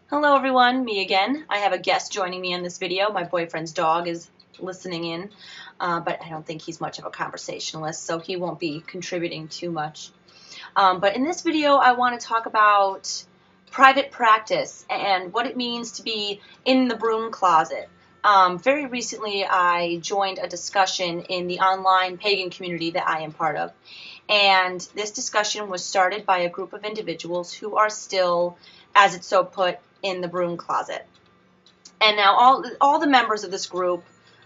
Hello everyone, me again. I have a guest joining me in this video. My boyfriend's dog is listening in, but I don't think he's much of a conversationalist, so he won't be contributing too much. But in this video, I want to talk about private practice and what it means to be in the broom closet. Very recently, I joined a discussion in the online pagan community that I am part of. And this discussion was started by a group of individuals who are still, as it's so put, in the broom closet. And now all the members of this group,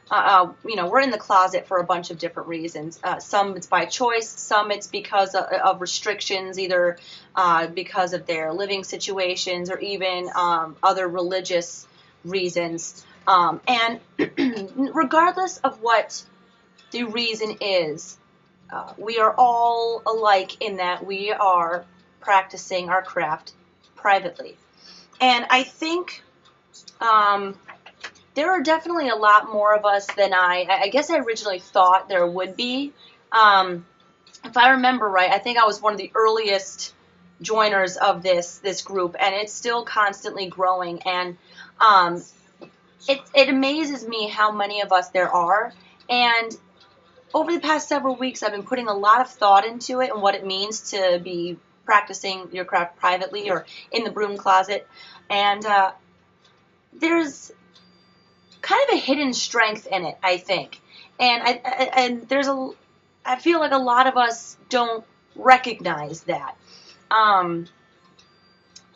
we're in the closet for a bunch of different reasons. Some it's by choice, some it's because of restrictions, either because of their living situations or even other religious reasons. And regardless of what the reason is, we are all alike in that we are practicing our craft privately. And I think there are definitely a lot more of us than I guess I originally thought there would be. If I remember right, I think I was one of the earliest joiners of this group, and it's still constantly growing. And it amazes me how many of us there are. And over the past several weeks, I've been putting a lot of thought into it and what it means to be practicing your craft privately or in the broom closet. And there's kind of a hidden strength in it, I think. And I feel like a lot of us don't recognize that.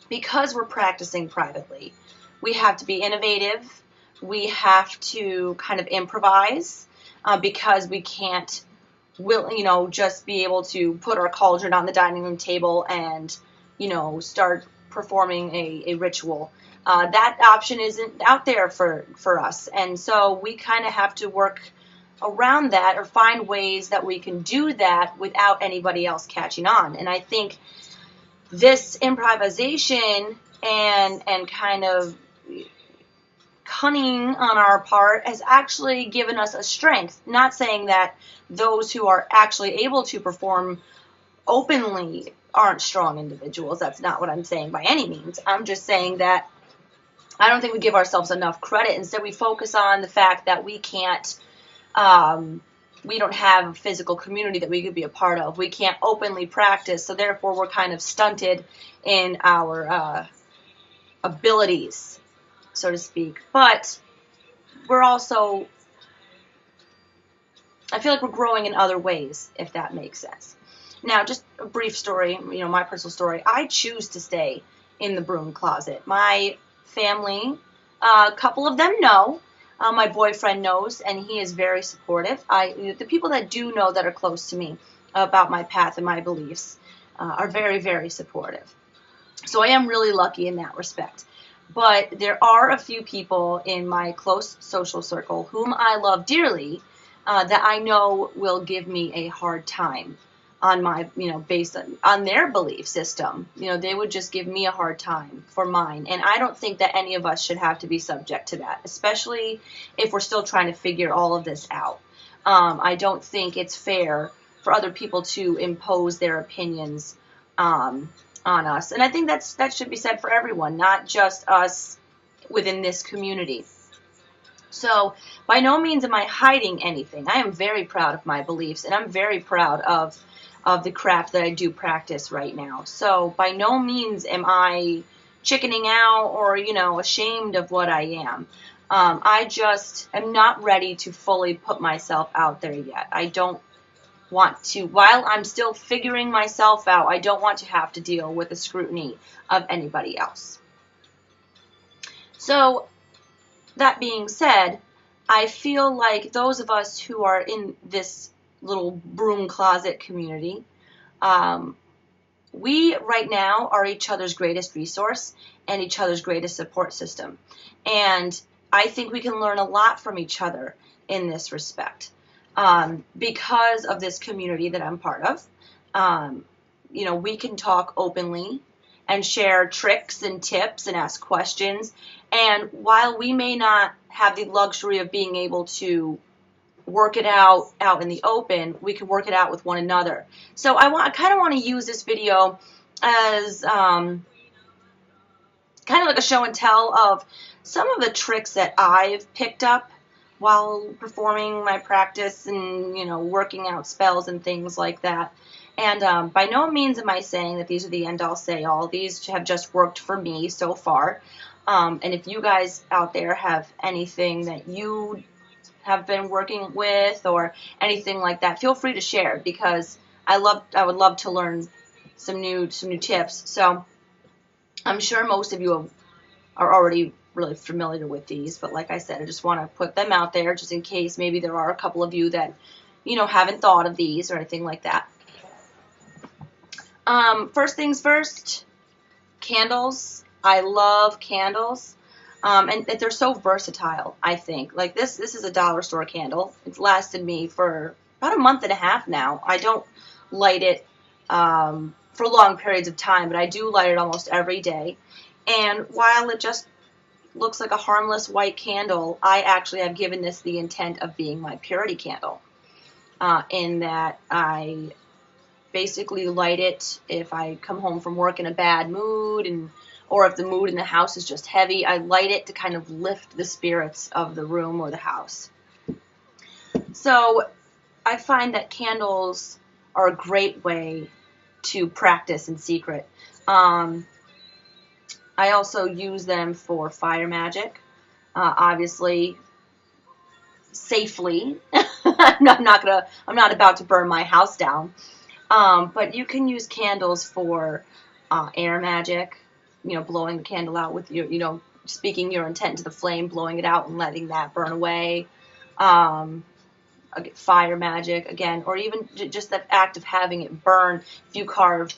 Because we're practicing privately, we have to be innovative. We have to kind of improvise because we can't just be able to put our cauldron on the dining room table and, start performing a ritual. That option isn't out there for us. And so we kind of have to work around that or find ways that we can do that without anybody else catching on. And I think this improvisation and kind of cunning on our part has actually given us a strength. Not saying that those who are actually able to perform openly aren't strong individuals. That's not what I'm saying by any means. I'm just saying that I don't think we give ourselves enough credit. Instead, we focus on the fact that we can't, we don't have a physical community that we could be a part of. We can't openly practice, so therefore we're kind of stunted in our abilities, so to speak. But we're also, I feel like we're growing in other ways, if that makes sense. Now, just a brief story, my personal story. I choose to stay in the broom closet. My family, a couple of them know. My boyfriend knows, and he is very supportive. The people that do know that are close to me about my path and my beliefs are very, very supportive. So I am really lucky in that respect. But there are a few people in my close social circle whom I love dearly that I know will give me a hard time on my, based on their belief system. They would just give me a hard time for mine. And I don't think that any of us should have to be subject to that, especially if we're still trying to figure all of this out. I don't think it's fair for other people to impose their opinions on us. And I think that should be said for everyone, not just us within this community. So by no means am I hiding anything. I am very proud of my beliefs, and I'm very proud of the craft that I do practice right now. So by no means am I chickening out or, ashamed of what I am. I just am not ready to fully put myself out there yet. I don't want to, while I'm still figuring myself out, I don't want to have to deal with the scrutiny of anybody else. So that being said, I feel like those of us who are in this little broom closet community, we right now are each other's greatest resource and each other's greatest support system. And I think we can learn a lot from each other in this respect. Because of this community that I'm part of, we can talk openly and share tricks and tips and ask questions. And while we may not have the luxury of being able to work it out in the open, we can work it out with one another. So I kind of want to use this video as kind of like a show and tell of some of the tricks that I've picked up while performing my practice and, working out spells and things like that. And by no means am I saying that these are the end-all say-all. These have just worked for me so far. And if you guys out there have anything that you have been working with or anything like that, feel free to share, because I would love to learn some new tips. So I'm sure most of you are already really familiar with these, but like I said, I just want to put them out there just in case maybe there are a couple of you that haven't thought of these or anything like that. First things first, candles. I love candles. And they're so versatile, I think. Like this is a dollar store candle. It's lasted me for about a month and a half now. I don't light it for long periods of time, but I do light it almost every day. And while it just looks like a harmless white candle, I actually have given this the intent of being my purity candle, in that I basically light it if I come home from work in a bad mood, or if the mood in the house is just heavy. I light it to kind of lift the spirits of the room or the house. So I find that candles are a great way to practice in secret. I also use them for fire magic, obviously safely. I'm not about to burn my house down. But you can use candles for air magic, blowing the candle out with your, speaking your intent to the flame, blowing it out and letting that burn away. Fire magic, again, or even just that act of having it burn. If you carve,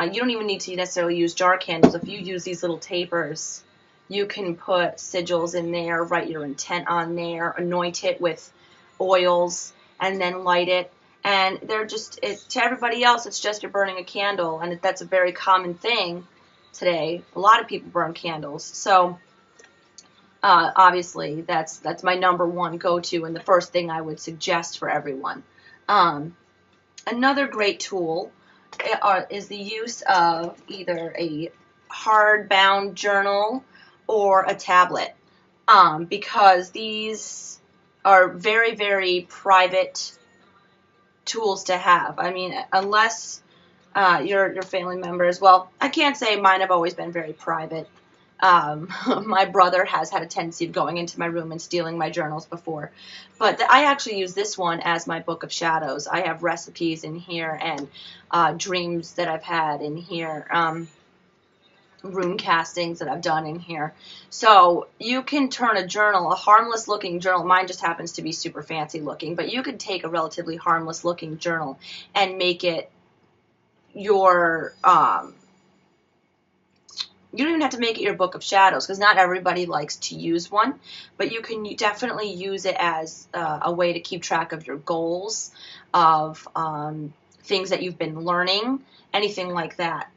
you don't even need to necessarily use jar candles. If you use these little tapers, you can put sigils in there, write your intent on there, anoint it with oils, and then light it. And they're just, to everybody else, it's just you're burning a candle, and that's a very common thing today. A lot of people burn candles. So obviously that's my number one go-to and the first thing I would suggest for everyone. Another great tool is the use of either a hardbound journal or a tablet, because these are very, very private tools to have. I mean, unless your family members, well, I can't say mine have always been very private. My brother has had a tendency of going into my room and stealing my journals before, but I actually use this one as my book of shadows. I have recipes in here and dreams that I've had in here, rune castings that I've done in here. So you can turn a journal, a harmless looking journal, mine just happens to be super fancy looking, but you could take a relatively harmless looking journal and make it your, you don't even have to make it your book of shadows, because not everybody likes to use one, but you can definitely use it as a way to keep track of your goals, of things that you've been learning, anything like that.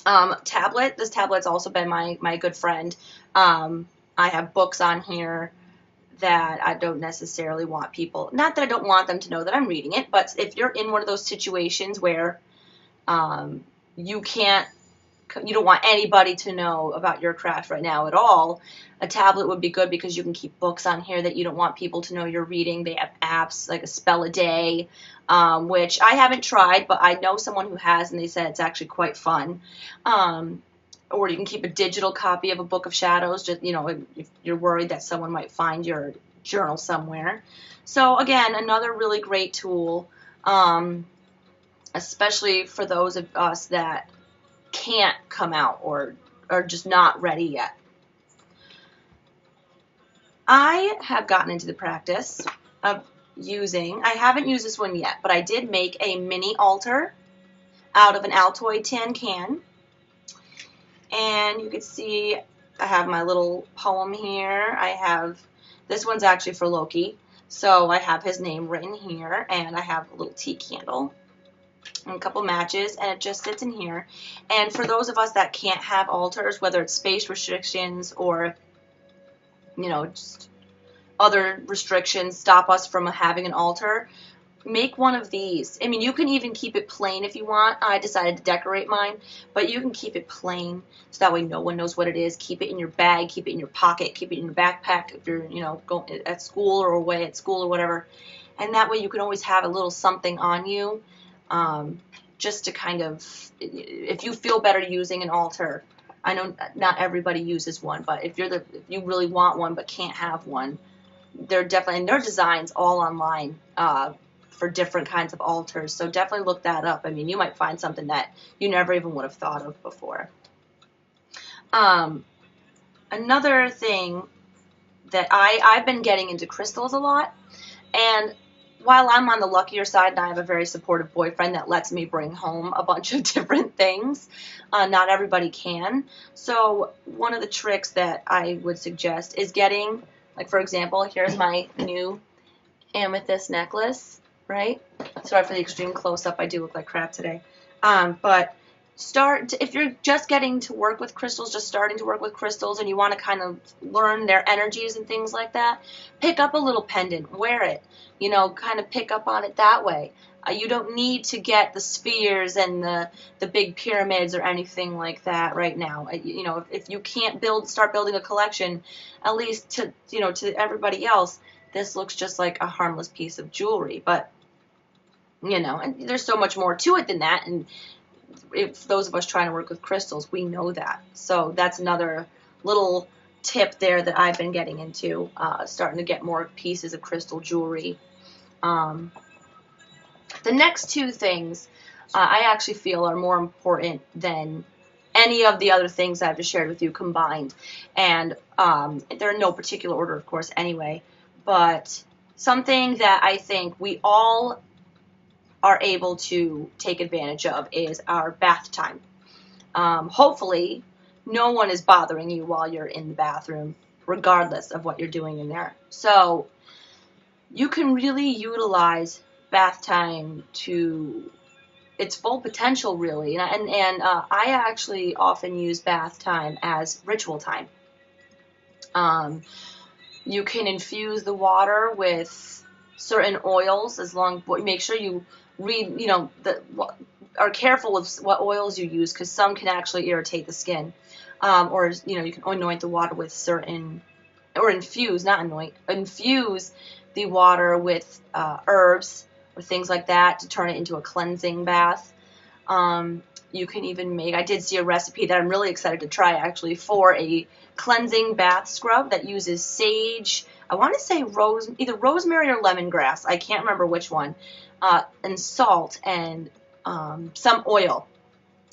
This tablet's also been my good friend. I have books on here that I don't necessarily want people, not that I don't want them to know that I'm reading it, but if you're in one of those situations where you don't want anybody to know about your craft right now at all, a tablet would be good, because you can keep books on here that you don't want people to know you're reading. They have apps like a spell a day, which I haven't tried, but I know someone who has, and they said it's actually quite fun. Or you can keep a digital copy of a book of shadows, just, if you're worried that someone might find your journal somewhere. So again, another really great tool, especially for those of us that can't come out or are just not ready yet. I have gotten into the practice of I haven't used this one yet, but I did make a mini altar out of an Altoid tin can. And you can see I have my little poem here. This one's actually for Loki, so I have his name written here, and I have a little tea candle and a couple matches, and it just sits in here. And for those of us that can't have altars, whether it's space restrictions or just other restrictions stop us from having an altar, make one of these. I mean, you can even keep it plain if you want. I decided to decorate mine, but you can keep it plain so that way no one knows what it is. Keep it in your bag, keep it in your pocket, keep it in your backpack if you're, going at school or away at school or whatever. And that way you can always have a little something on you, just to kind of, if you feel better using an altar. I know not everybody uses one, but if you really want one but can't have one, they're definitely, and their designs all online for different kinds of altars. So definitely look that up. I mean, you might find something that you never even would have thought of before. Another thing that I've been getting into crystals a lot, and while I'm on the luckier side and I have a very supportive boyfriend that lets me bring home a bunch of different things, not everybody can. So one of the tricks that I would suggest is getting, like for example, here's my new amethyst necklace, right? Sorry for the extreme close-up. I do look like crap today. But if you're just getting to work with crystals, just starting to work with crystals, and you want to kind of learn their energies and things like that, pick up a little pendant, wear it, kind of pick up on it that way. You don't need to get the spheres and the big pyramids or anything like that right now. If you can't start building a collection, at least to everybody else, this looks just like a harmless piece of jewelry. But, and there's so much more to it than that. And if those of us trying to work with crystals, we know that. So that's another little tip there that I've been getting into, starting to get more pieces of crystal jewelry. The next two things I actually feel are more important than any of the other things I've just shared with you combined. And they're in no particular order, of course, anyway. But something that I think we all are able to take advantage of is our bath time. Hopefully, no one is bothering you while you're in the bathroom, regardless of what you're doing in there. So you can really utilize bath time to its full potential, really. And I actually often use bath time as ritual time. You can infuse the water with certain oils, make sure you read, are careful with what oils you use, because some can actually irritate the skin. Or you can anoint the water with infuse the water with herbs or things like that to turn it into a cleansing bath. You can even I did see a recipe that I'm really excited to try actually for a cleansing bath scrub that uses sage, I want to say either rosemary or lemongrass, I can't remember which one, and salt and some oil.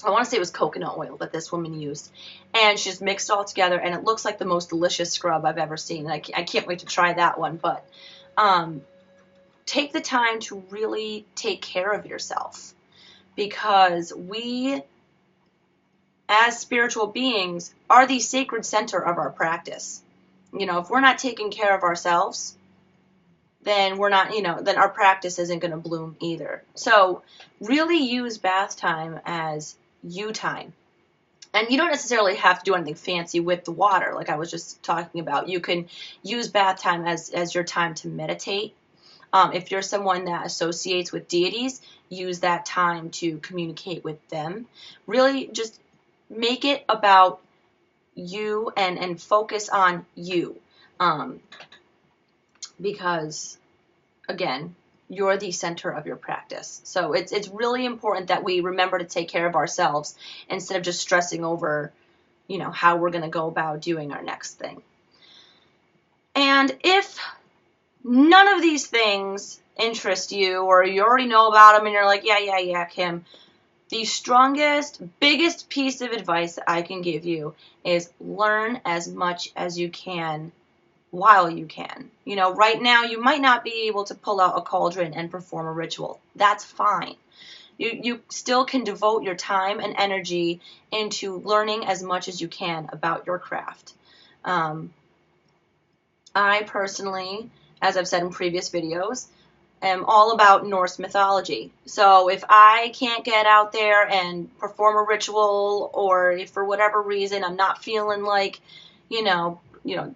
I want to say it was coconut oil that this woman used. And she just mixed it all together, and it looks like the most delicious scrub I've ever seen. And I can't wait to try that one. But take the time to really take care of yourself, because we, as spiritual beings, are the sacred center of our practice. If we're not taking care of ourselves, then we're not, then our practice isn't going to bloom either. So really use bath time as you time. And you don't necessarily have to do anything fancy with the water, like I was just talking about. You can use bath time as your time to meditate. If you're someone that associates with deities, use that time to communicate with them. Really just make it about you and focus on you. Because, again, you're the center of your practice. So it's really important that we remember to take care of ourselves instead of just stressing over, how we're going to go about doing our next thing. And if none of these things interest you, or you already know about them and you're like, yeah, Kim, the strongest, biggest piece of advice that I can give you is learn as much as you can while you can. Right now you might not be able to pull out a cauldron and perform a ritual. That's fine. You still can devote your time and energy into learning as much as you can about your craft. I personally, as I've said in previous videos, am all about Norse mythology. So if I can't get out there and perform a ritual, or if for whatever reason I'm not feeling like,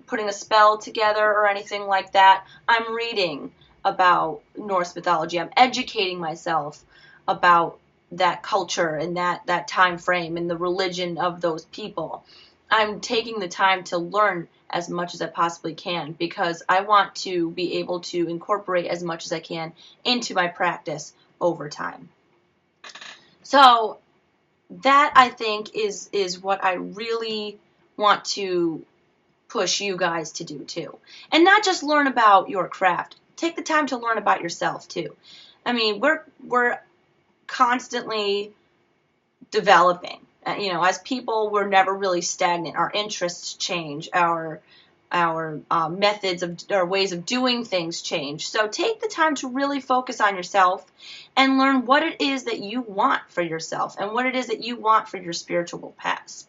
putting a spell together or anything like that, I'm reading. about Norse mythology. I'm educating myself about that culture and that time frame and the religion of those people. I'm taking the time to learn as much as I possibly can because I want to be able to incorporate as much as I can into my practice over time. So that, I think, is what I really want to push you guys to do too. And not just learn about your craft. Take the time to learn about yourself too. I mean, we're constantly developing. As people, we're never really stagnant. Our interests change. Our methods of our ways of doing things change. So take the time to really focus on yourself and learn what it is that you want for yourself and what it is that you want for your spiritual path.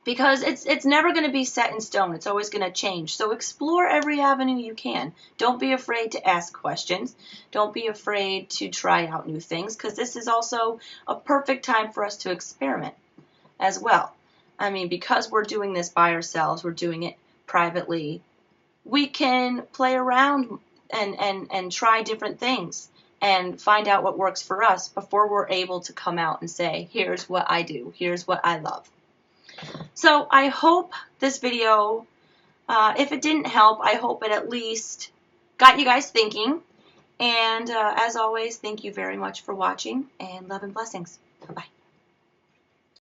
Because it's never going to be set in stone. It's always going to change. So explore every avenue you can. Don't be afraid to ask questions. Don't be afraid to try out new things, because this is also a perfect time for us to experiment as well. I mean, because we're doing this by ourselves, we're doing it privately, we can play around and try different things and find out what works for us before we're able to come out and say, here's what I do, here's what I love. So I hope this video, if it didn't help, I hope it at least got you guys thinking. And as always, thank you very much for watching, and love and blessings. Bye-bye.